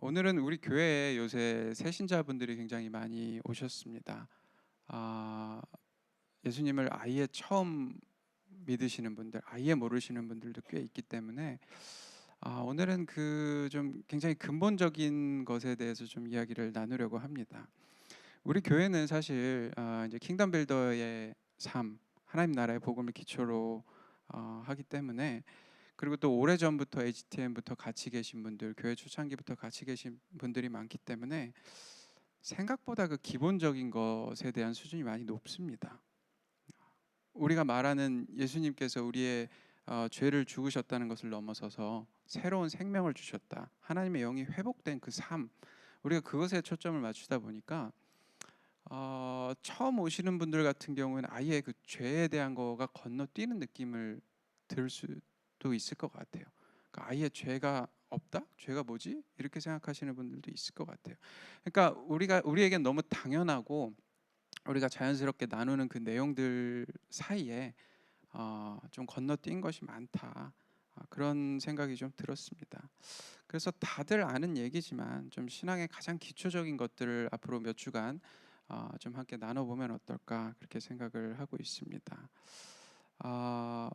오늘은 우리 교회에 요새 새신자분들이 굉장히 많이 오셨습니다. 아, 예수님을 아예 처음 믿으시는 분들, 아예 모르시는 분들도 꽤 있기 때문에 오늘은 그 좀 굉장히 근본적인 것에 대해서 좀 이야기를 나누려고 합니다. 우리 교회는 사실 이제 킹덤 빌더의 삶, 하나님 나라의 복음을 기초로 하기 때문에, 그리고 또 오래전부터 HTM부터 같이 계신 분들, 교회 초창기부터 같이 계신 분들이 많기 때문에 생각보다 그 기본적인 것에 대한 수준이 많이 높습니다. 우리가 말하는 예수님께서 우리의 죄를 죽으셨다는 것을 넘어서서 새로운 생명을 주셨다, 하나님의 영이 회복된 그 삶, 우리가 그것에 초점을 맞추다 보니까 처음 오시는 분들 같은 경우에는 아예 그 죄에 대한 거가 건너뛰는 느낌을 들 수도 있을 것 같아요. 그러니까 아예 죄가 없다? 죄가 뭐지? 이렇게 생각하시는 분들도 있을 것 같아요. 그러니까 우리에겐 너무 당연하고 우리가 자연스럽게 나누는 그 내용들 사이에 좀 건너뛴 것이 많다. 그런 생각이 좀 들었습니다. 그래서 다들 아는 얘기지만 좀 신앙의 가장 기초적인 것들을 앞으로 몇 주간 좀 함께 나눠보면 어떨까, 그렇게 생각을 하고 있습니다. 어,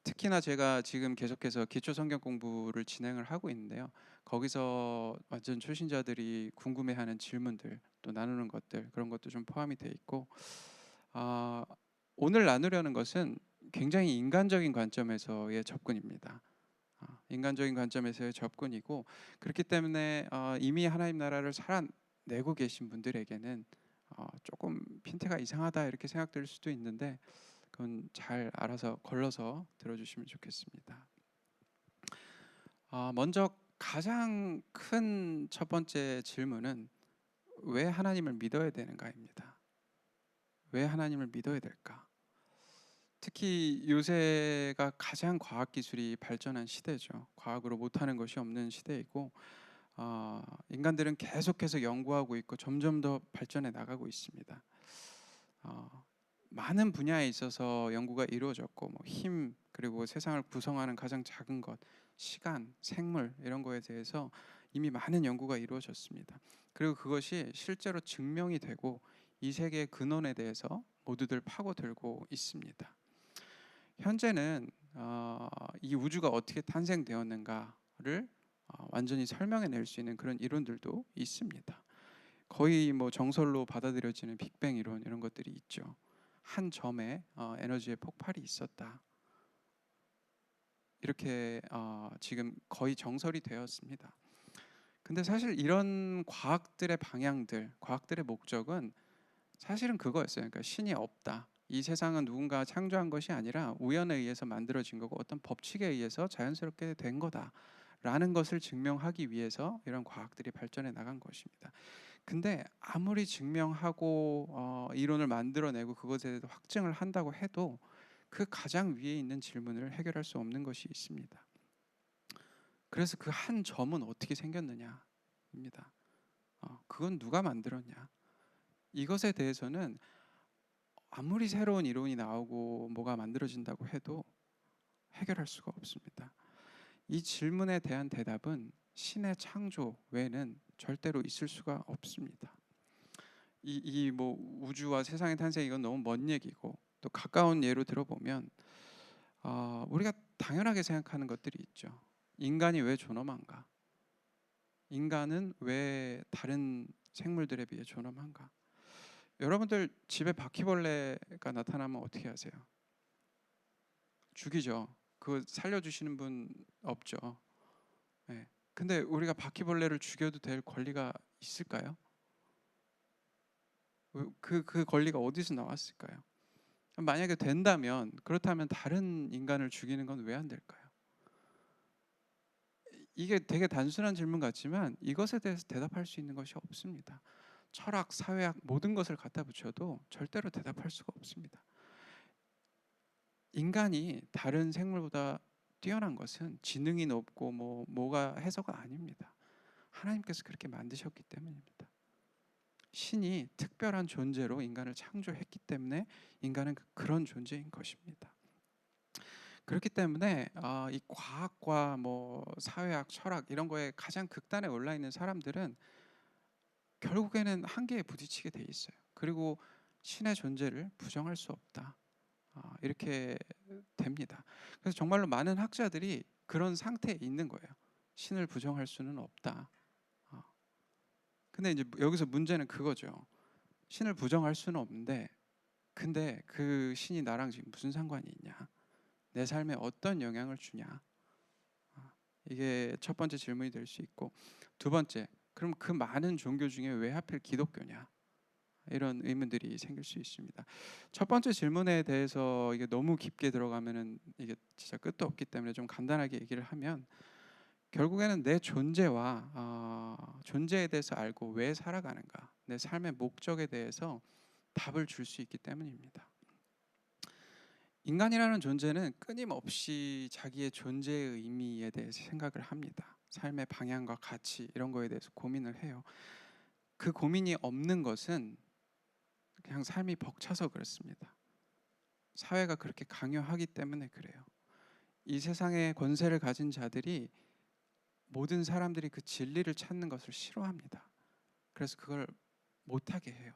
특히나 제가 지금 계속해서 기초 성경 공부를 진행을 하고 있는데요. 거기서 완전 초신자들이 궁금해하는 질문들, 또 나누는 것들, 그런 것도 좀 포함이 돼 있고, 아, 오늘 나누려는 것은 굉장히 인간적인 관점에서의 접근입니다. 인간적인 관점에서의 접근이고, 그렇기 때문에 이미 하나님 나라를 살아내고 계신 분들에게는 조금 핀트가 이상하다 이렇게 생각될 수도 있는데, 그건 잘 알아서 걸러서 들어주시면 좋겠습니다. 먼저 가장 큰 첫 번째 질문은 왜 하나님을 믿어야 되는가입니다. 왜 하나님을 믿어야 될까? 특히 요새가 가장 과학 기술이 발전한 시대죠. 과학으로 못하는 것이 없는 시대이고, 인간들은 계속해서 연구하고 있고 점점 더 발전해 나가고 있습니다. 많은 분야에 있어서 연구가 이루어졌고, 뭐 힘, 그리고 세상을 구성하는 가장 작은 것, 시간, 생물, 이런 거에 대해서 이미 많은 연구가 이루어졌습니다. 그리고 그것이 실제로 증명이 되고 이 세계의 근원에 대해서 모두들 파고들고 있습니다. 현재는 이 우주가 어떻게 탄생되었는가를 완전히 설명해낼 수 있는 그런 이론들도 있습니다. 거의 뭐 정설로 받아들여지는 빅뱅 이론, 이런 것들이 있죠. 한 점에 에너지의 폭발이 있었다, 이렇게 지금 거의 정설이 되었습니다. 근데 사실 이런 과학들의 방향들, 과학들의 목적은 사실은 그거였어요. 그러니까 신이 없다, 이 세상은 누군가 창조한 것이 아니라 우연에 의해서 만들어진 거고 어떤 법칙에 의해서 자연스럽게 된 거다라는 것을 증명하기 위해서 이런 과학들이 발전해 나간 것입니다. 근데 아무리 증명하고 이론을 만들어내고 그것에 대해서 확증을 한다고 해도 그 가장 위에 있는 질문을 해결할 수 없는 것이 있습니다. 그래서 그 한 점은 어떻게 생겼느냐입니다. 그건 누가 만들었냐? 이것에 대해서는 아무리 새로운 이론이 나오고 뭐가 만들어진다고 해도 해결할 수가 없습니다. 이 질문에 대한 대답은 신의 창조 외에는 절대로 있을 수가 없습니다. 이 뭐 우주와 세상의 탄생, 이건 너무 먼 얘기고, 또 가까운 예로 들어보면 우리가 당연하게 생각하는 것들이 있죠. 인간이 왜 존엄한가? 인간은 왜 다른 생물들에 비해 존엄한가? 여러분들 집에 바퀴벌레가 나타나면 어떻게 하세요? 죽이죠. 그거 살려주시는 분 없죠. 네. 근데 우리가 바퀴벌레를 죽여도 될 권리가 있을까요? 그 권리가 어디서 나왔을까요? 만약에 된다면, 그렇다면 다른 인간을 죽이는 건 왜 안 될까요? 이게 되게 단순한 질문 같지만 이것에 대해서 대답할 수 있는 것이 없습니다. 철학, 사회학, 모든 것을 갖다 붙여도 절대로 대답할 수가 없습니다. 인간이 다른 생물보다 뛰어난 것은 지능이 높고 뭐가 해서가 아닙니다. 하나님께서 그렇게 만드셨기 때문입니다. 신이 특별한 존재로 인간을 창조했기 때문에 인간은 그런 존재인 것입니다. 그렇기 때문에 이 과학과 뭐 사회학, 철학 이런 거에 가장 극단에 올라 있는 사람들은 결국에는 한계에 부딪히게 돼 있어요. 그리고 신의 존재를 부정할 수 없다. 이렇게 됩니다. 그래서 정말로 많은 학자들이 그런 상태에 있는 거예요. 신을 부정할 수는 없다. 어, 근데 이제 여기서 문제는 그거죠. 신을 부정할 수는 없는데, 근데 그 신이 나랑 지금 무슨 상관이 있냐? 내 삶에 어떤 영향을 주냐? 어, 이게 첫 번째 질문이 될 수 있고, 두 번째, 그럼 그 많은 종교 중에 왜 하필 기독교냐? 이런 의문들이 생길 수 있습니다. 첫 번째 질문에 대해서 이게 너무 깊게 들어가면은 이게 진짜 끝도 없기 때문에 좀 간단하게 얘기를 하면, 결국에는 내 존재와 존재에 대해서 알고 왜 살아가는가, 내 삶의 목적에 대해서 답을 줄 수 있기 때문입니다. 인간이라는 존재는 끊임없이 자기의 존재의 의미에 대해서 생각을 합니다. 삶의 방향과 가치 이런 거에 대해서 고민을 해요. 그 고민이 없는 것은 그냥 삶이 벅차서 그렇습니다. 사회가 그렇게 강요하기 때문에 그래요. 이 세상의 권세를 가진 자들이 모든 사람들이 그 진리를 찾는 것을 싫어합니다. 그래서 그걸 못하게 해요.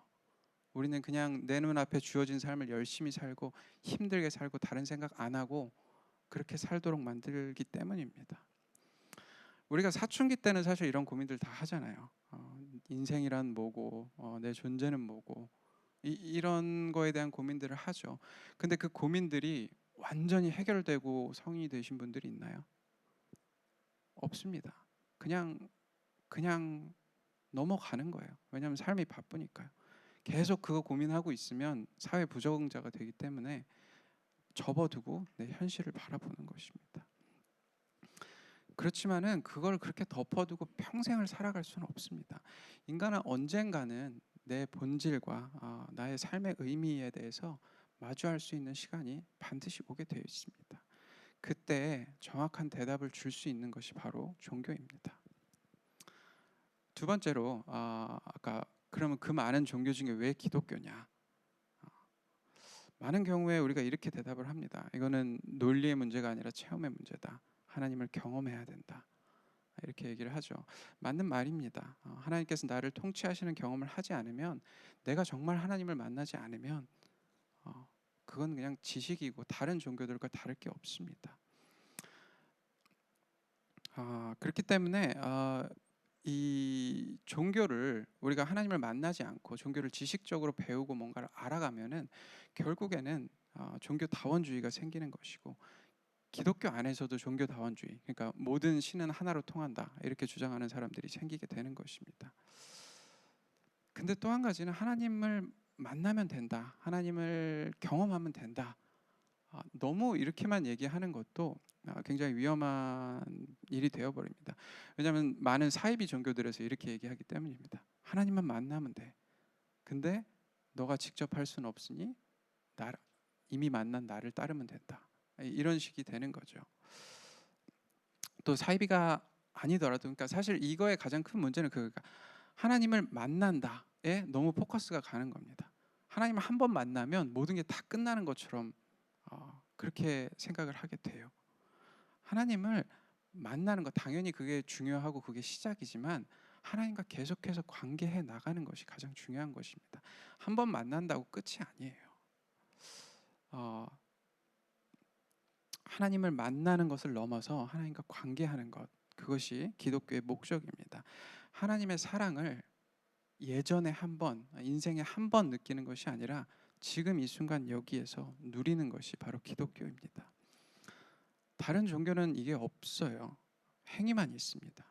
우리는 그냥 내 눈앞에 주어진 삶을 열심히 살고 힘들게 살고 다른 생각 안 하고 그렇게 살도록 만들기 때문입니다. 우리가 사춘기 때는 사실 이런 고민들 다 하잖아요. 인생이란 뭐고, 내 존재는 뭐고, 이런 거에 대한 고민들을 하죠. 근데 그 고민들이 완전히 해결되고 성인이 되신 분들이 있나요? 없습니다. 그냥 넘어가는 거예요. 왜냐하면 삶이 바쁘니까요. 계속 그거 고민하고 있으면 사회 부적응자가 되기 때문에 접어두고 내 현실을 바라보는 것입니다. 그렇지만은 그걸 그렇게 덮어두고 평생을 살아갈 수는 없습니다. 인간은 언젠가는 내 본질과 나의 삶의 의미에 대해서 마주할 수 있는 시간이 반드시 오게 되어 있습니다. 그때 정확한 대답을 줄 수 있는 것이 바로 종교입니다. 두 번째로 아까 그러면 그 많은 종교 중에 왜 기독교냐? 많은 경우에 우리가 이렇게 대답을 합니다. 이거는 논리의 문제가 아니라 체험의 문제다. 하나님을 경험해야 된다. 이렇게 얘기를 하죠. 맞는 말입니다. 하나님께서 나를 통치하시는 경험을 하지 않으면, 내가 정말 하나님을 만나지 않으면 그건 그냥 지식이고 다른 종교들과 다를 게 없습니다. 그렇기 때문에 이 종교를 우리가 하나님을 만나지 않고 종교를 지식적으로 배우고 뭔가를 알아가면은 결국에는 종교다원주의가 생기는 것이고, 기독교 안에서도 종교다원주의, 그러니까 모든 신은 하나로 통한다 이렇게 주장하는 사람들이 생기게 되는 것입니다. 근데 또 한 가지는 하나님을 만나면 된다, 하나님을 경험하면 된다. 너무 이렇게만 얘기하는 것도 굉장히 위험한 일이 되어버립니다. 왜냐하면 많은 사이비 종교들에서 이렇게 얘기하기 때문입니다. 하나님만 만나면 돼. 근데 너가 직접 할 수는 없으니 이미 만난 나를 따르면 된다. 이런 식이 되는 거죠. 또 사이비가 아니더라도, 그러니까 사실 이거의 가장 큰 문제는 하나님을 만난다에 너무 포커스가 가는 겁니다. 하나님을 한 번 만나면 모든 게 다 끝나는 것처럼 그렇게 생각을 하게 돼요. 하나님을 만나는 것, 당연히 그게 중요하고 그게 시작이지만 하나님과 계속해서 관계해 나가는 것이 가장 중요한 것입니다. 한 번 만난다고 끝이 아니에요. 하나님을 만나는 것을 넘어서 하나님과 관계하는 것, 그것이 기독교의 목적입니다. 하나님의 사랑을 예전에 한 번, 인생에 한 번 느끼는 것이 아니라 지금 이 순간 여기에서 누리는 것이 바로 기독교입니다. 다른 종교는 이게 없어요. 행위만 있습니다.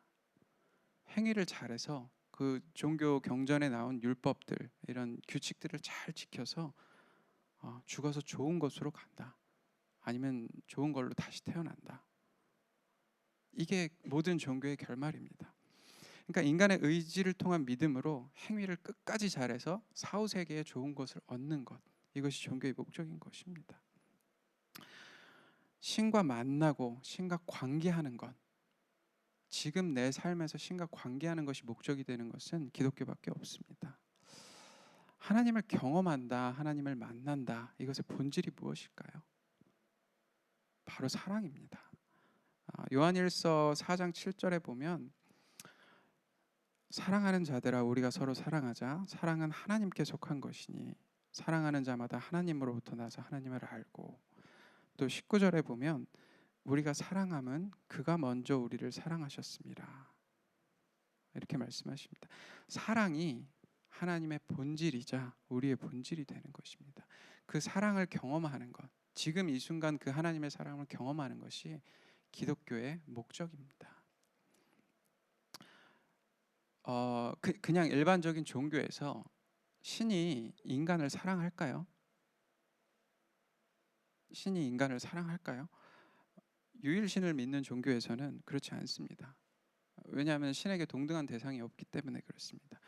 행위를 잘해서 그 종교 경전에 나온 율법들, 이런 규칙들을 잘 지켜서 죽어서 좋은 곳으로 간다. 아니면 좋은 걸로 다시 태어난다. 이게 모든 종교의 결말입니다. 그러니까 인간의 의지를 통한 믿음으로 행위를 끝까지 잘해서 사후 세계에 좋은 것을 얻는 것, 이것이 종교의 목적인 것입니다. 신과 만나고 신과 관계하는 것, 지금 내 삶에서 신과 관계하는 것이 목적이 되는 것은 기독교밖에 없습니다. 하나님을 경험한다, 하나님을 만난다, 이것의 본질이 무엇일까요? 바로 사랑입니다. 요한일서 4장 7절에 보면 사랑하는 자들아 우리가 서로 사랑하자. 사랑은 하나님께 속한 것이니 사랑하는 자마다 하나님으로부터 나서 하나님을 알고, 또 19절에 보면 우리가 사랑함은 그가 먼저 우리를 사랑하셨습니다. 이렇게 말씀하십니다. 사랑이 하나님의 본질이자 우리의 본질이 되는 것입니다. 그 사랑을 경험하는 것, 지금 이 순간 그 하나님의 사랑을 경험하는 것이 기독교의 목적입니다. 그냥 일반적인 종교에서 신이 인간을 사랑할까요? 신이 인간을 사랑할까요? 유일신을 믿는 종교에서는 그렇지 않습니다. 왜냐하면 신에게 동등한 대상이 없기 때문에 그렇습니다.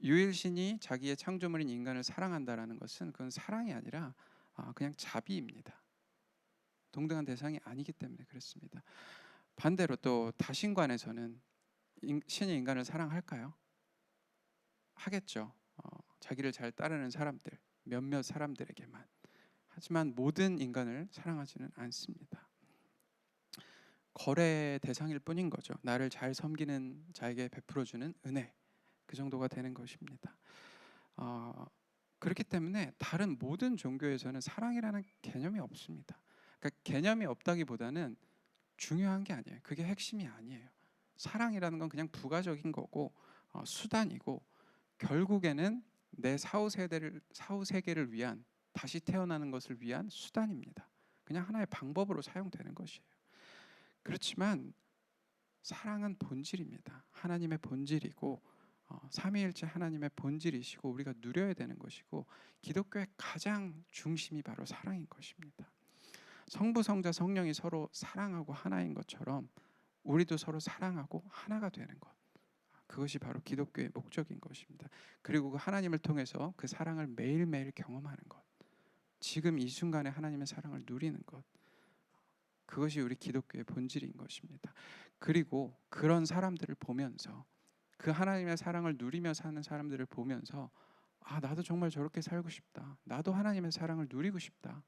유일신이 자기의 창조물인 인간을 사랑한다라는 것은 그건 사랑이 아니라 그냥 자비입니다. 동등한 대상이 아니기 때문에 그렇습니다. 반대로 또 다신관에서는 신이 인간을 사랑할까요? 하겠죠. 자기를 잘 따르는 사람들, 몇몇 사람들에게만. 하지만 모든 인간을 사랑하지는 않습니다. 거래 대상일 뿐인 거죠. 나를 잘 섬기는 자에게 베풀어주는 은혜, 그 정도가 되는 것입니다. 그렇기 때문에 다른 모든 종교에서는 사랑이라는 개념이 없습니다. 그러니까 개념이 없다기보다는 중요한 게 아니에요. 그게 핵심이 아니에요. 사랑이라는 건 그냥 부가적인 거고 수단이고, 결국에는 내 사후 세계를 위한, 다시 태어나는 것을 위한 수단입니다. 그냥 하나의 방법으로 사용되는 것이에요. 그렇지만 사랑은 본질입니다. 하나님의 본질이고 삼위일체 하나님의 본질이시고 우리가 누려야 되는 것이고, 기독교의 가장 중심이 바로 사랑인 것입니다. 성부, 성자, 성령이 서로 사랑하고 하나인 것처럼 우리도 서로 사랑하고 하나가 되는 것, 그것이 바로 기독교의 목적인 것입니다. 그리고 그 하나님을 통해서 그 사랑을 매일매일 경험하는 것, 지금 이 순간에 하나님의 사랑을 누리는 것, 그것이 우리 기독교의 본질인 것입니다. 그리고 그런 사람들을 보면서, 그 하나님의 사랑을 누리며 사는 사람들을 보면서 나도 정말 저렇게 살고 싶다, 나도 하나님의 사랑을 누리고 싶다,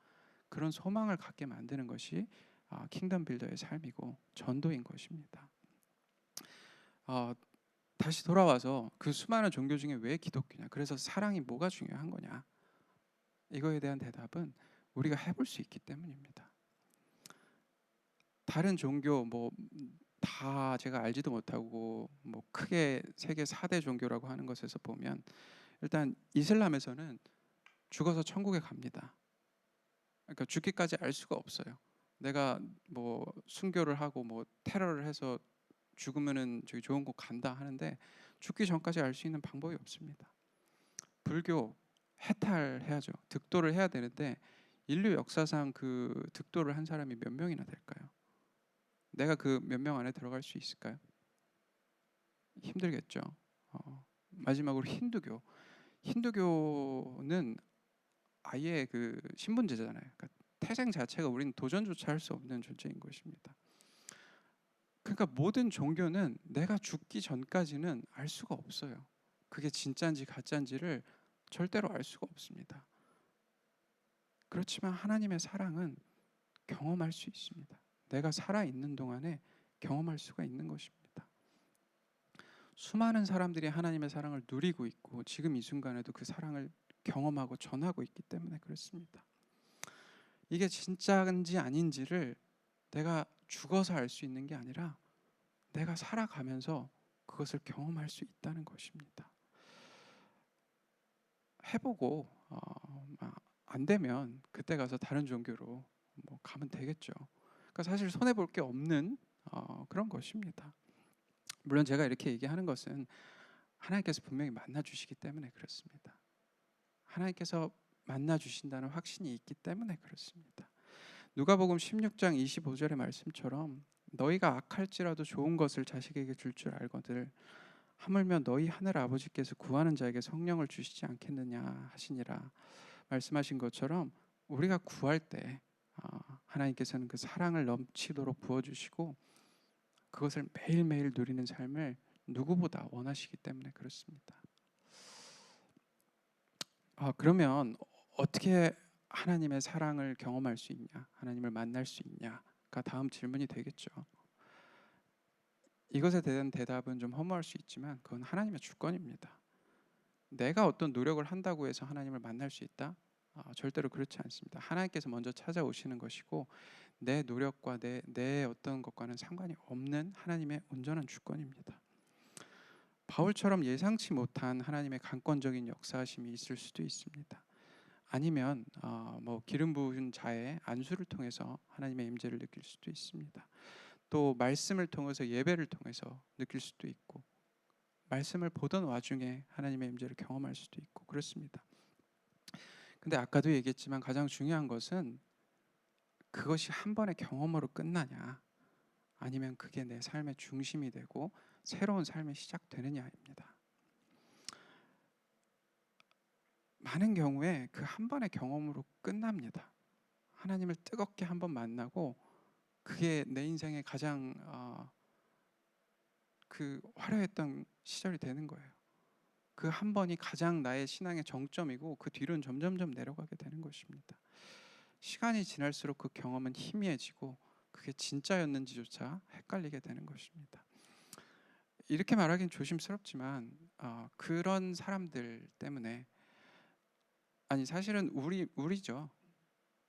그런 소망을 갖게 만드는 것이 킹덤 빌더의 삶이고 전도인 것입니다. 다시 돌아와서 그 수많은 종교 중에 왜 기독교냐, 그래서 사랑이 뭐가 중요한 거냐, 이거에 대한 대답은 우리가 해볼 수 있기 때문입니다. 다른 종교 다 제가 알지도 못하고 크게 세계 4대 종교라고 하는 것에서 보면, 일단 이슬람에서는 죽어서 천국에 갑니다. 그러니까 죽기까지 알 수가 없어요. 내가 순교를 하고 테러를 해서 죽으면은 저기 좋은 곳 간다 하는데 죽기 전까지 알 수 있는 방법이 없습니다. 불교 해탈해야죠. 득도를 해야 되는데 인류 역사상 그 득도를 한 사람이 몇 명이나 될까요? 내가 그 몇 명 안에 들어갈 수 있을까요? 힘들겠죠. 마지막으로 힌두교는 아예 그 신분제잖아요. 그러니까 태생 자체가 우리는 도전조차 할 수 없는 존재인 것입니다. 그러니까 모든 종교는 내가 죽기 전까지는 알 수가 없어요. 그게 진짜인지 가짜인지를 절대로 알 수가 없습니다. 그렇지만 하나님의 사랑은 경험할 수 있습니다. 내가 살아있는 동안에 경험할 수가 있는 것입니다. 수많은 사람들이 하나님의 사랑을 누리고 있고 지금 이 순간에도 그 사랑을 경험하고 전하고 있기 때문에 그렇습니다. 이게 진짜인지 아닌지를 내가 죽어서 알 수 있는 게 아니라 내가 살아가면서 그것을 경험할 수 있다는 것입니다. 해보고 안 되면 그때 가서 다른 종교로 가면 되겠죠. 그러니까 사실 손해 볼 게 없는 그런 것입니다. 물론 제가 이렇게 얘기하는 것은 하나님께서 분명히 만나 주시기 때문에 그렇습니다. 하나님께서 만나 주신다는 확신이 있기 때문에 그렇습니다. 누가복음 16장 25절의 말씀처럼 너희가 악할지라도 좋은 것을 자식에게 줄 줄 알거늘 하물며 너희 하늘 아버지께서 구하는 자에게 성령을 주시지 않겠느냐 하시니라 말씀하신 것처럼, 우리가 구할 때 하나님께서는 그 사랑을 넘치도록 부어주시고 그것을 매일매일 누리는 삶을 누구보다 원하시기 때문에 그렇습니다. 그러면 어떻게 하나님의 사랑을 경험할 수 있냐, 하나님을 만날 수 있냐, 다음 질문이 되겠죠. 이것에 대한 대답은 좀 허무할 수 있지만 그건 하나님의 주권입니다. 내가 어떤 노력을 한다고 해서 하나님을 만날 수 있다? 절대로 그렇지 않습니다. 하나님께서 먼저 찾아오시는 것이고 내 노력과 내 어떤 것과는 상관이 없는 하나님의 온전한 주권입니다. 바울처럼 예상치 못한 하나님의 강권적인 역사하심이 있을 수도 있습니다. 아니면 뭐 기름 부은 자의 안수를 통해서 하나님의 임재를 느낄 수도 있습니다. 또 말씀을 통해서 예배를 통해서 느낄 수도 있고 말씀을 보던 와중에 하나님의 임재를 경험할 수도 있고 그렇습니다. 근데 아까도 얘기했지만 가장 중요한 것은 그것이 한 번의 경험으로 끝나냐 아니면 그게 내 삶의 중심이 되고 새로운 삶이 시작되느냐입니다. 많은 경우에 그 한 번의 경험으로 끝납니다. 하나님을 뜨겁게 한번 만나고 그게 내 인생의 가장 그 화려했던 시절이 되는 거예요. 그 한 번이 가장 나의 신앙의 정점이고 그 뒤로는 점점점 내려가게 되는 것입니다. 시간이 지날수록 그 경험은 희미해지고 그게 진짜였는지조차 헷갈리게 되는 것입니다. 이렇게 말하기는 조심스럽지만 그런 사람들 때문에 사실은 우리죠.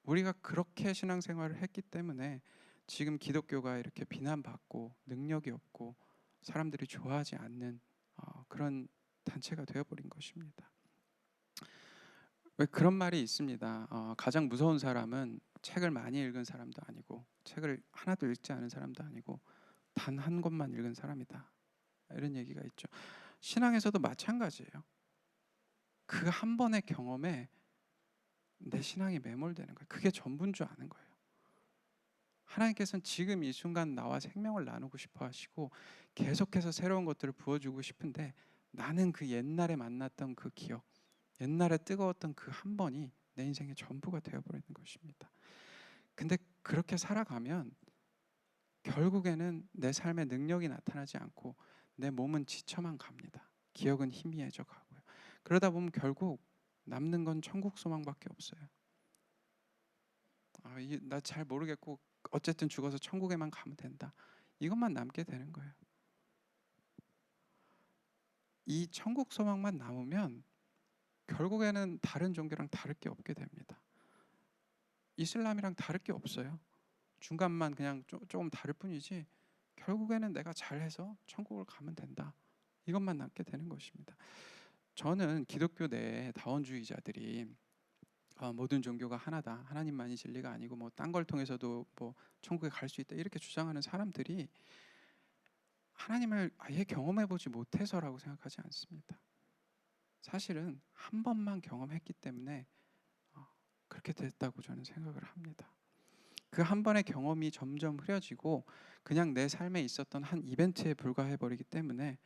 우리가 그렇게 신앙생활을 했기 때문에 지금 기독교가 이렇게 비난받고 능력이 없고 사람들이 좋아하지 않는 그런 단체가 되어버린 것입니다. 왜 그런 말이 있습니다. 가장 무서운 사람은 책을 많이 읽은 사람도 아니고 책을 하나도 읽지 않은 사람도 아니고 단 한 권만 읽은 사람이다. 이런 얘기가 있죠. 신앙에서도 마찬가지예요. 그 한 번의 경험에 내 신앙이 매몰되는 거예요. 그게 전부인 줄 아는 거예요. 하나님께서는 지금 이 순간 나와 생명을 나누고 싶어 하시고 계속해서 새로운 것들을 부어주고 싶은데 나는 그 옛날에 만났던 그 기억, 옛날에 뜨거웠던 그 한 번이 내 인생의 전부가 되어버리는 것입니다. 근데 그렇게 살아가면 결국에는 내 삶의 능력이 나타나지 않고 내 몸은 지쳐만 갑니다. 기억은 희미해져 가고요. 그러다 보면 결국 남는 건 천국 소망밖에 없어요. 나 잘 모르겠고 어쨌든 죽어서 천국에만 가면 된다. 이것만 남게 되는 거예요. 이 천국 소망만 남으면 결국에는 다른 종교랑 다를 게 없게 됩니다. 이슬람이랑 다를 게 없어요. 중간만 그냥 조금 다를 뿐이지 결국에는 내가 잘해서 천국을 가면 된다. 이것만 남게 되는 것입니다. 저는 기독교 내에 다원주의자들이 모든 종교가 하나다. 하나님만이 진리가 아니고 뭐 딴 걸 통해서도 뭐 천국에 갈 수 있다. 이렇게 주장하는 사람들이 하나님을 아예 경험해 보지 못해서라고 생각하지 않습니다. 사실은 한 번만 경험했기 때문에 그렇게 됐다고 저는 생각을 합니다. 그 한 번의 경험이 점점 흐려지고 그냥 내 삶에 있었던 한 이벤트에 불과해 버리기 때문에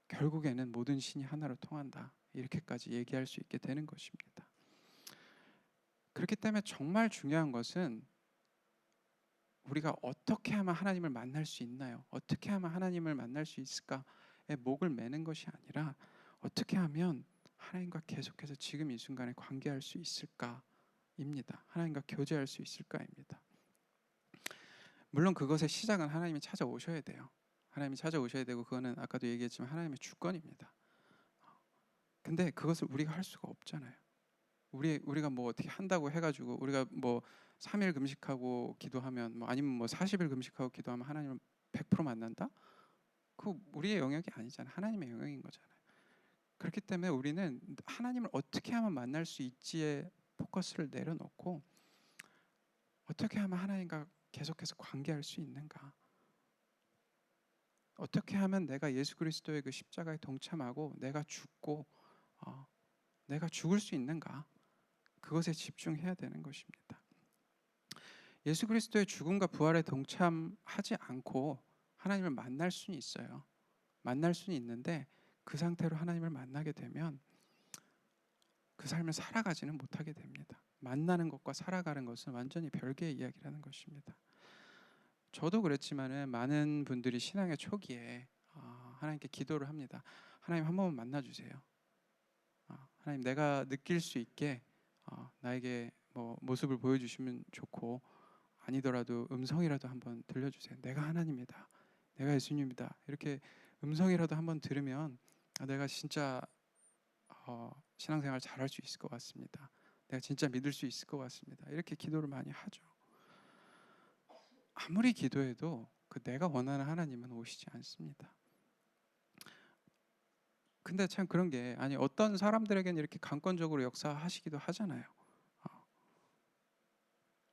결국에는 모든 신이 하나로 통한다. 이렇게까지 얘기할 수 있게 되는 것입니다. 그렇기 때문에 정말 중요한 것은 우리가 어떻게 하면 하나님을 만날 수 있나요? 어떻게 하면 하나님을 만날 수 있을까에 목을 매는 것이 아니라 어떻게 하면 하나님과 계속해서 지금 이 순간에 관계할 수 있을까입니다. 하나님과 교제할 수 있을까입니다. 물론 그것의 시작은 하나님이 찾아오셔야 돼요. 하나님이 찾아오셔야 되고 그거는 아까도 얘기했지만 하나님의 주권입니다. 근데 그것을 우리가 할 수가 없잖아요. 우리가 뭐 어떻게 한다고 해가지고 우리가 뭐 3일 금식하고 기도하면 뭐 아니면 뭐 40일 금식하고 기도하면 하나님을 100% 만난다? 그거 우리의 영역이 아니잖아요. 하나님의 영역인 거잖아요. 그렇기 때문에 우리는 하나님을 어떻게 하면 만날 수 있지에 포커스를 내려놓고 어떻게 하면 하나님과 계속해서 관계할 수 있는가? 어떻게 하면 내가 예수 그리스도의 그 십자가에 동참하고 내가 죽고 내가 죽을 수 있는가? 그것에 집중해야 되는 것입니다. 예수 그리스도의 죽음과 부활에 동참하지 않고 하나님을 만날 수는 있어요. 만날 수는 있는데 그 상태로 하나님을 만나게 되면 그 삶을 살아가지는 못하게 됩니다. 만나는 것과 살아가는 것은 완전히 별개의 이야기라는 것입니다. 저도 그랬지만은 많은 분들이 신앙의 초기에 하나님께 기도를 합니다. 하나님 한 번만 만나주세요. 하나님 내가 느낄 수 있게 나에게 뭐 모습을 보여주시면 좋고 아니더라도 음성이라도 한번 들려주세요. 내가 하나님이다, 내가 예수님이다, 이렇게 음성이라도 한번 들으면 내가 진짜 신앙생활 잘할 수 있을 것 같습니다. 내가 진짜 믿을 수 있을 것 같습니다. 이렇게 기도를 많이 하죠. 아무리 기도해도 그 내가 원하는 하나님은 오시지 않습니다. 근데 참 그런 게, 아니 어떤 사람들에게는 이렇게 강권적으로 역사하시기도 하잖아요.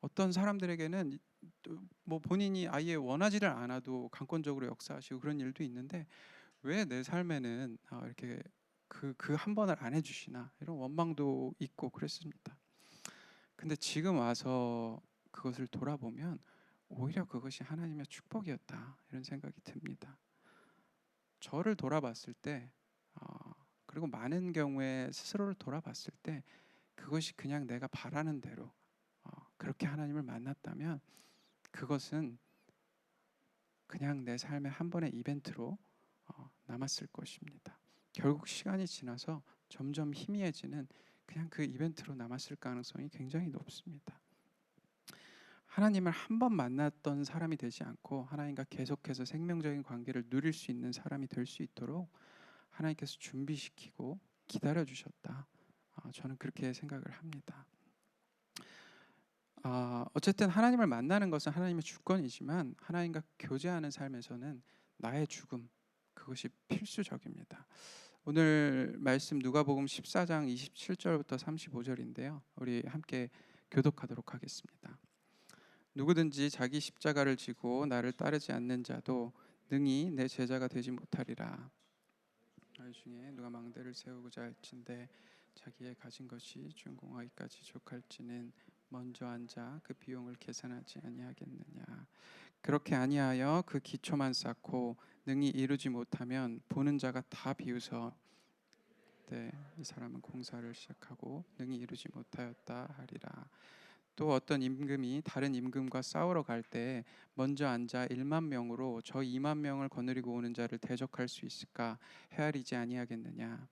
어떤 사람들에게는 뭐 본인이 아예 원하지를 않아도 강권적으로 역사하시고 그런 일도 있는데, 왜 내 삶에는 이렇게 그 한 번을 안 해주시나, 이런 원망도 있고 그랬습니다. 근데 지금 와서 그것을 돌아보면 오히려 그것이 하나님의 축복이었다, 이런 생각이 듭니다. 저를 돌아봤을 때, 그리고 많은 경우에 스스로를 돌아봤을 때, 그것이 그냥 내가 바라는 대로 그렇게 하나님을 만났다면 그것은 그냥 내 삶의 한 번의 이벤트로 남았을 것입니다. 결국 시간이 지나서 점점 희미해지는 그냥 그 이벤트로 남았을 가능성이 굉장히 높습니다. 하나님을 한 번 만났던 사람이 되지 않고 하나님과 계속해서 생명적인 관계를 누릴 수 있는 사람이 될 수 있도록 하나님께서 준비시키고 기다려 주셨다. 저는 그렇게 생각을 합니다. 어쨌든 하나님을 만나는 것은 하나님의 주권이지만 하나님과 교제하는 삶에서는 나의 죽음, 그것이 필수적입니다. 오늘 말씀 누가복음 14장 27절부터 35절인데요. 우리 함께 교독하도록 하겠습니다. 누구든지 자기 십자가를 지고 나를 따르지 않는 자도 능히 내 제자가 되지 못하리라. 너희 중에 누가 망대를 세우고자 할진대 자기의 가진 것이 준공하기까지 족할지는 먼저 앉아 그 비용을 계산하지 아니하겠느냐. 그렇게 아니하여 그 기초만 쌓고 능히 이루지 못하면 보는 자가 다 비웃어 이 사람은 공사를 시작하고 능히 이루지 못하였다 하리라. 또 어떤 임금이 다른 임금과 싸우러 갈 때 먼저 앉아 1만 명으로 저 2만 명을 거느리고 오는 자를 대적할 수 있을까 헤아리지 아니하겠느냐.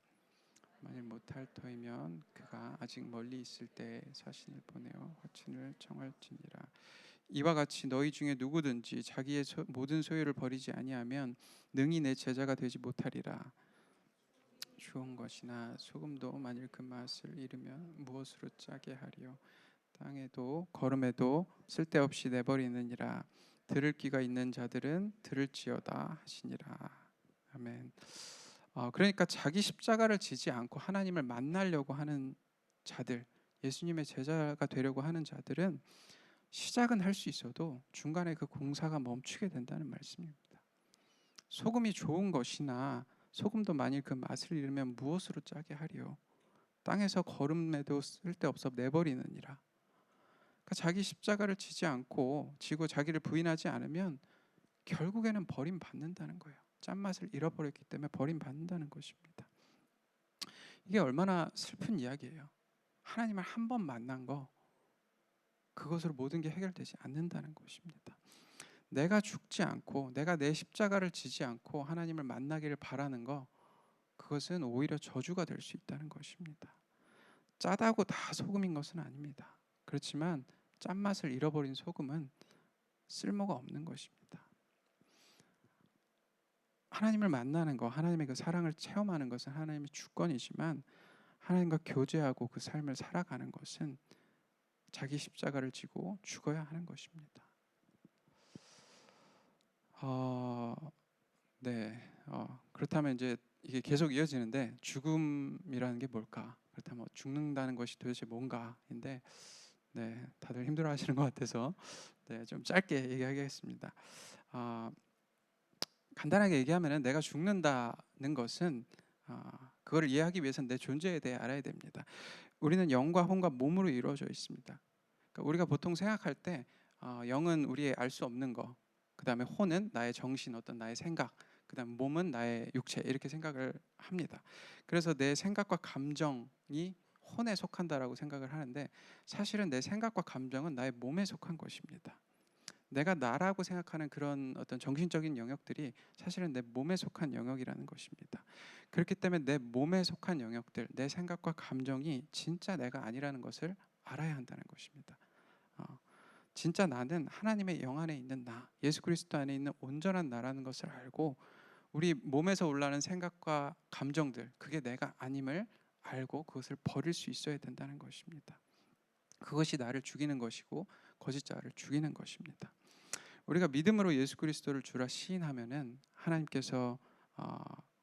만일 못할 터이면 그가 아직 멀리 있을 때 사신을 보내어 화친을 청할지니라. 이와 같이 너희 중에 누구든지 자기의 모든 소유를 버리지 아니하면 능히 내 제자가 되지 못하리라. 좋은 것이나 소금도 만일 그 맛을 잃으면 무엇으로 짜게 하리요. 땅에도 거름에도 쓸데없이 내버리느니라. 들을 귀가 있는 자들은 들을지어다 하시니라. 아멘. 그러니까 자기 십자가를 지지 않고 하나님을 만나려고 하는 자들, 예수님의 제자가 되려고 하는 자들은 시작은 할 수 있어도 중간에 그 공사가 멈추게 된다는 말씀입니다. 소금이 좋은 것이나 소금도 만일 그 맛을 잃으면 무엇으로 짜게 하리요. 땅에서 거름에도 쓸데없어 내버리느니라. 그러니까 자기 십자가를 지고 자기를 부인하지 않으면 결국에는 버림받는다는 거예요. 짠맛을 잃어버렸기 때문에 버림받는다는 것입니다. 이게 얼마나 슬픈 이야기예요. 하나님을 한 번 만난 거, 그것으로 모든 게 해결되지 않는다는 것입니다. 내가 죽지 않고 내가 내 십자가를 지지 않고 하나님을 만나기를 바라는 거, 그것은 오히려 저주가 될 수 있다는 것입니다. 짜다고 다 소금인 것은 아닙니다. 그렇지만 짠맛을 잃어버린 소금은 쓸모가 없는 것입니다. 하나님을 만나는 것, 하나님의 그 사랑을 체험하는 것은 하나님의 주권이지만 하나님과 교제하고 그 삶을 살아가는 것은 자기 십자가를 지고 죽어야 하는 것입니다. 그렇다면 이제 이게 계속 이어지는데, 죽음이라는 게 뭘까? 그렇다면 죽는다는 것이 도대체 뭔가인데, 다들 힘들어하시는 것 같아서 좀 짧게 얘기하겠습니다. 간단하게 얘기하면 내가 죽는다는 것은 그걸 이해하기 위해서는 내 존재에 대해 알아야 됩니다. 우리는 영과 혼과 몸으로 이루어져 있습니다. 그러니까 우리가 보통 생각할 때 영은 우리의 알 수 없는 거, 그 다음에 혼은 나의 정신, 어떤 나의 생각, 그 다음에 몸은 나의 육체, 이렇게 생각을 합니다. 그래서 내 생각과 감정이 혼에 속한다라고 생각을 하는데, 사실은 내 생각과 감정은 나의 몸에 속한 것입니다. 내가 나라고 생각하는 그런 어떤 정신적인 영역들이 사실은 내 몸에 속한 영역이라는 것입니다. 그렇기 때문에 내 몸에 속한 영역들, 내 생각과 감정이 진짜 내가 아니라는 것을 알아야 한다는 것입니다. 진짜 나는 하나님의 영 안에 있는 나, 예수 그리스도 안에 있는 온전한 나라는 것을 알고 우리 몸에서 올라오는 생각과 감정들, 그게 내가 아님을 알고 그것을 버릴 수 있어야 된다는 것입니다. 그것이 나를 죽이는 것이고 거짓 자를 죽이는 것입니다. 우리가 믿음으로 예수 그리스도를 주라 시인하면은 하나님께서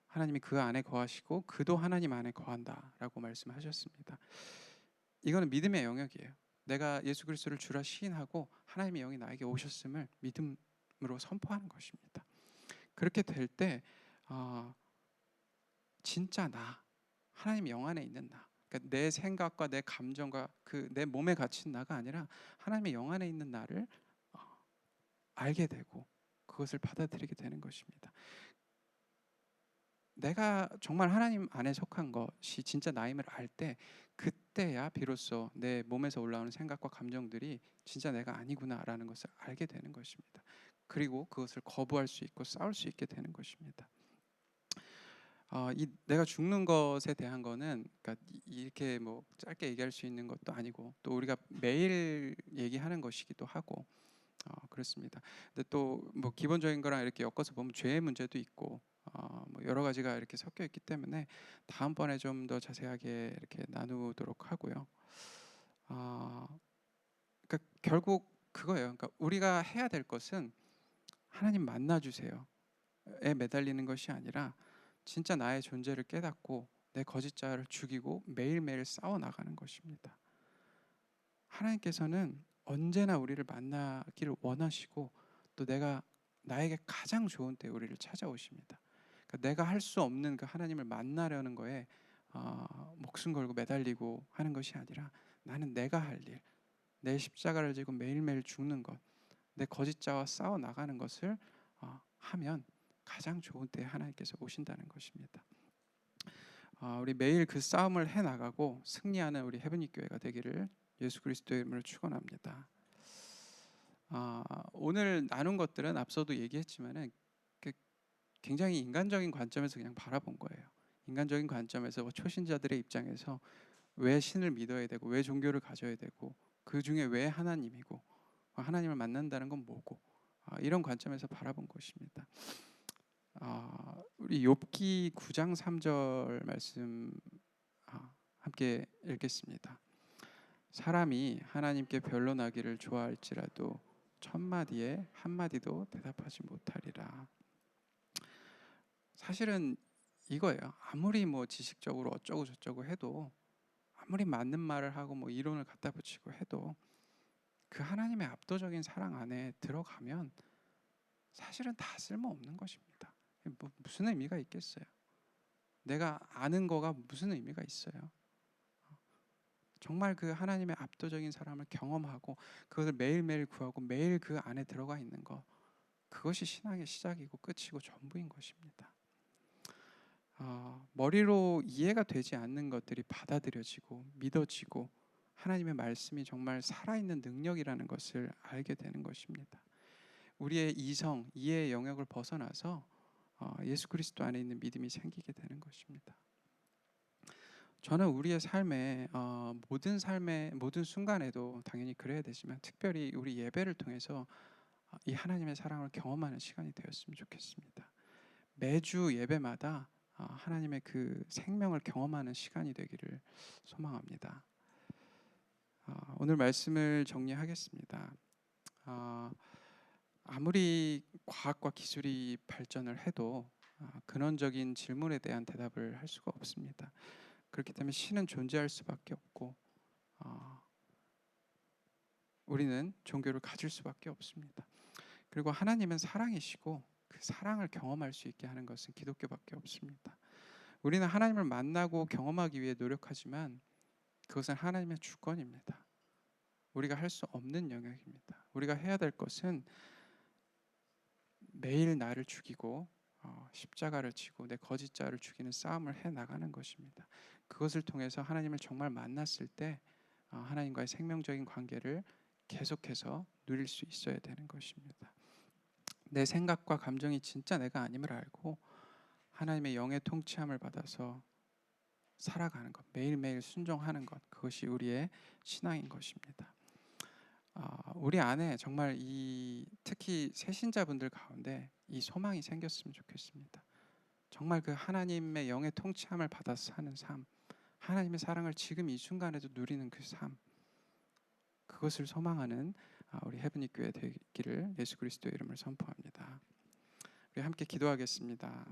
하나님이 그 안에 거하시고 그도 하나님 안에 거한다라고 말씀하셨습니다. 이거는 믿음의 영역이에요. 내가 예수 그리스도를 주라 시인하고 하나님의 영이 나에게 오셨음을 믿음으로 선포하는 것입니다. 그렇게 될 때 진짜 나, 하나님의 영 안에 있는 나, 그러니까 내 생각과 내 감정과 그 내 몸에 갇힌 나가 아니라 하나님의 영 안에 있는 나를 알게 되고 그것을 받아들이게 되는 것입니다. 내가 정말 하나님 안에 속한 것이 진짜 나임을 알 때 그때야 비로소 내 몸에서 올라오는 생각과 감정들이 진짜 내가 아니구나라는 것을 알게 되는 것입니다. 그리고 그것을 거부할 수 있고 싸울 수 있게 되는 것입니다. 이 내가 죽는 것에 대한 거는 그러니까 이렇게 뭐 짧게 얘기할 수 있는 것도 아니고 또 우리가 매일 얘기하는 것이기도 하고 그렇습니다. 근데 또 뭐 기본적인 거랑 이렇게 엮어서 보면 죄의 문제도 있고 뭐 여러 가지가 이렇게 섞여 있기 때문에 다음번에 좀 더 자세하게 이렇게 나누도록 하고요. 그러니까 결국 그거예요. 그러니까 우리가 해야 될 것은 하나님 만나 주세요에 매달리는 것이 아니라 진짜 나의 존재를 깨닫고 내 거짓자를 죽이고 매일매일 싸워 나가는 것입니다. 하나님께서는 언제나 우리를 만나기를 원하시고 또 내가 나에게 가장 좋은 때 우리를 찾아오십니다. 그러니까 내가 할 수 없는 그 하나님을 만나려는 거에 목숨 걸고 매달리고 하는 것이 아니라 나는 내가 할 일, 내 십자가를 지고 매일매일 죽는 것, 내 거짓자와 싸워 나가는 것을 하면 가장 좋은 때에 하나님께서 오신다는 것입니다. 우리 매일 그 싸움을 해 나가고 승리하는 우리 헤브니 교회가 되기를 예수 그리스도의 이름으로 축원합니다. 오늘 나눈 것들은 앞서도 얘기했지만은 굉장히 인간적인 관점에서 그냥 바라본 거예요. 인간적인 관점에서 초신자들의 입장에서 왜 신을 믿어야 되고 왜 종교를 가져야 되고 그 중에 왜 하나님이고 하나님을 만난다는 건 뭐고 이런 관점에서 바라본 것입니다. 우리 욥기 9장 3절 말씀 함께 읽겠습니다. 사람이 하나님께 변론하기를 좋아할지라도 천마디에 한마디도 대답하지 못하리라. 사실은 이거예요. 아무리 뭐 지식적으로 어쩌고 저쩌고 해도 아무리 맞는 말을 하고 뭐 이론을 갖다 붙이고 해도 그 하나님의 압도적인 사랑 안에 들어가면 사실은 다 쓸모없는 것입니다. 무슨 의미가 있겠어요? 내가 아는 거가 무슨 의미가 있어요? 정말 그 하나님의 압도적인 사랑을 경험하고 그것을 매일매일 구하고 매일 그 안에 들어가 있는 것, 그것이 신앙의 시작이고 끝이고 전부인 것입니다. 머리로 이해가 되지 않는 것들이 받아들여지고 믿어지고 하나님의 말씀이 정말 살아있는 능력이라는 것을 알게 되는 것입니다. 우리의 이성, 이해의 영역을 벗어나서 예수 그리스도 안에 있는 믿음이 생기게 되는 것입니다. 저는 우리의 삶의 삶의 모든 순간에도 당연히 그래야 되지만 특별히 우리 예배를 통해서 이 하나님의 사랑을 경험하는 시간이 되었으면 좋겠습니다. 매주 예배마다 하나님의 그 생명을 경험하는 시간이 되기를 소망합니다. 오늘 말씀을 정리하겠습니다. 아무리 과학과 기술이 발전을 해도 근원적인 질문에 대한 대답을 할 수가 없습니다. 그렇기 때문에 신은 존재할 수밖에 없고 우리는 종교를 가질 수밖에 없습니다. 그리고 하나님은 사랑이시고 그 사랑을 경험할 수 있게 하는 것은 기독교밖에 없습니다. 우리는 하나님을 만나고 경험하기 위해 노력하지만 그것은 하나님의 주권입니다. 우리가 할 수 없는 영역입니다. 우리가 해야 될 것은 매일 나를 죽이고 십자가를 지고 내 거짓자를 죽이는 싸움을 해 나가는 것입니다. 그것을 통해서 하나님을 정말 만났을 때 하나님과의 생명적인 관계를 계속해서 누릴 수 있어야 되는 것입니다. 내 생각과 감정이 진짜 내가 아님을 알고 하나님의 영의 통치함을 받아서 살아가는 것, 매일매일 순종하는 것, 그것이 우리의 신앙인 것입니다. 우리 안에 정말 이 특히 새신자분들 가운데 이 소망이 생겼으면 좋겠습니다. 정말 그 하나님의 영의 통치함을 받아서 사는 삶, 하나님의 사랑을 지금 이 순간에도 누리는 그 삶, 그것을 소망하는 우리 헤브니 교회 되기를 예수 그리스도의 이름을 선포합니다. 우리 함께 기도하겠습니다.